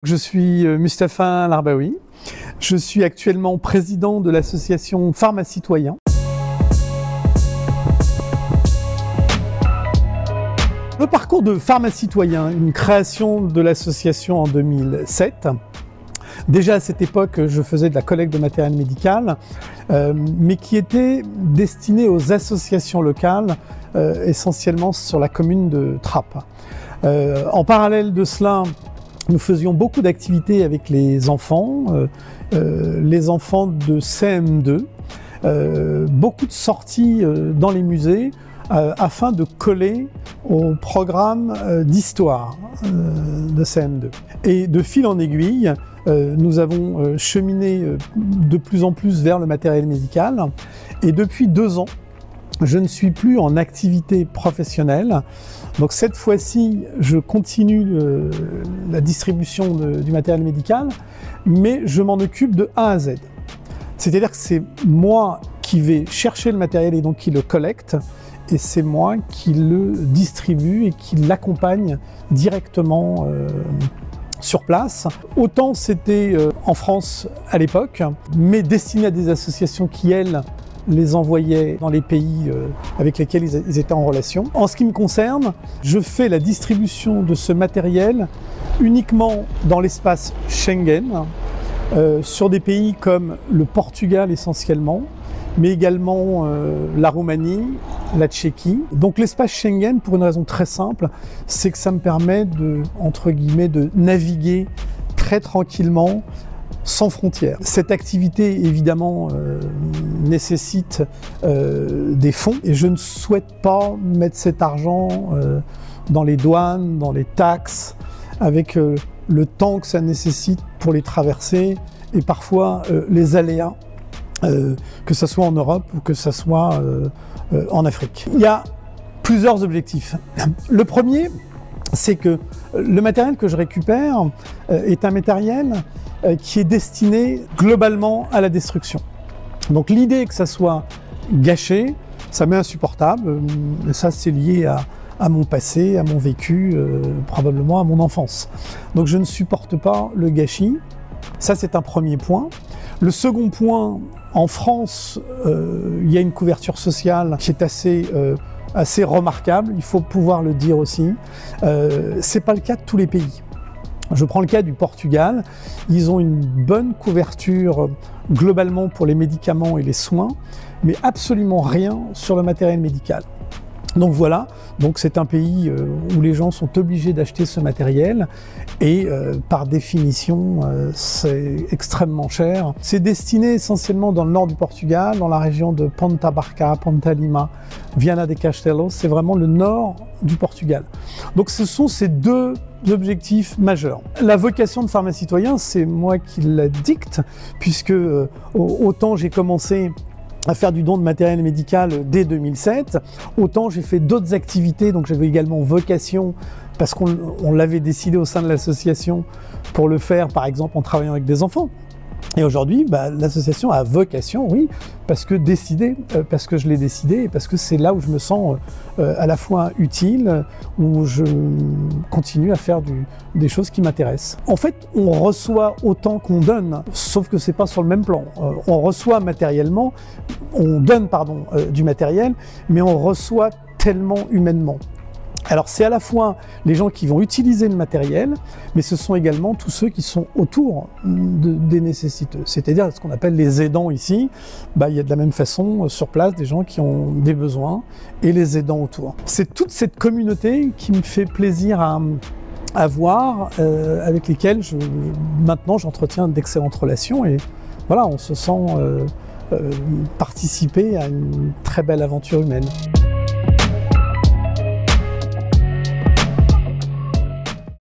Je suis Mustapha Larbaoui. Je suis actuellement président de l'association Pharmacitoyen. Le parcours de Pharmacitoyen, une création de l'association en 2007. Déjà à cette époque, je faisais de la collecte de matériel médical, mais qui était destinée aux associations locales, essentiellement sur la commune de Trappes. En parallèle de cela, nous faisions beaucoup d'activités avec les enfants de CM2, beaucoup de sorties dans les musées afin de coller au programme d'histoire de CM2. Et de fil en aiguille, nous avons cheminé de plus en plus vers le matériel médical. Et depuis 2 ans, je ne suis plus en activité professionnelle. Donc cette fois-ci, je continue la distribution du matériel médical, mais je m'en occupe de A à Z. C'est-à-dire que c'est moi qui vais chercher le matériel et donc qui le collecte, et c'est moi qui le distribue et qui l'accompagne directement sur place. Autant c'était en France à l'époque, mais destiné à des associations qui, elles, les envoyaient dans les pays avec lesquels ils étaient en relation. En ce qui me concerne, je fais la distribution de ce matériel uniquement dans l'espace Schengen, sur des pays comme le Portugal essentiellement, mais également la Roumanie, la Tchéquie. Donc l'espace Schengen, pour une raison très simple, c'est que ça me permet de, entre guillemets, de naviguer très tranquillement, sans frontières. Cette activité, évidemment, nécessite des fonds et je ne souhaite pas mettre cet argent dans les douanes, dans les taxes, avec le temps que ça nécessite pour les traverser et parfois les aléas, que ce soit en Europe ou que ce soit en Afrique. Il y a plusieurs objectifs. Le premier, c'est que le matériel que je récupère est un matériel qui est destiné globalement à la destruction. Donc l'idée que ça soit gâché, ça m'est insupportable. Ça, c'est lié à mon passé, à mon vécu, probablement à mon enfance. Donc je ne supporte pas le gâchis. Ça, c'est un premier point. Le second point, en France, il y a une couverture sociale qui est assez remarquable, il faut pouvoir le dire aussi. C'est pas le cas de tous les pays. Je prends le cas du Portugal, ils ont une bonne couverture globalement pour les médicaments et les soins, mais absolument rien sur le matériel médical. Donc voilà, donc c'est un pays où les gens sont obligés d'acheter ce matériel et par définition c'est extrêmement cher. C'est destiné essentiellement dans le nord du Portugal, dans la région de Ponta Barca, Ponta Lima, Viana de Castelo, c'est vraiment le nord du Portugal. Donc ce sont ces deux objectifs majeurs. La vocation de Pharmacitoyen, c'est moi qui la dicte, puisque autant j'ai commencé à faire du don de matériel médical dès 2007, autant j'ai fait d'autres activités, donc j'avais également vocation, parce qu'on l'avait décidé au sein de l'association, pour le faire par exemple en travaillant avec des enfants. Et aujourd'hui, l'association a vocation, oui, parce que je l'ai décidé et parce que c'est là où je me sens à la fois utile, où je continue à faire des choses qui m'intéressent. En fait, on reçoit autant qu'on donne, sauf que c'est pas sur le même plan. On reçoit matériellement, on donne du matériel, mais on reçoit tellement humainement. Alors c'est à la fois les gens qui vont utiliser le matériel, mais ce sont également tous ceux qui sont autour des nécessiteux. C'est-à-dire ce qu'on appelle les aidants ici. Il y a de la même façon sur place des gens qui ont des besoins et les aidants autour. C'est toute cette communauté qui me fait plaisir à voir, avec lesquels maintenant j'entretiens d'excellentes relations et voilà, on se sent participer à une très belle aventure humaine.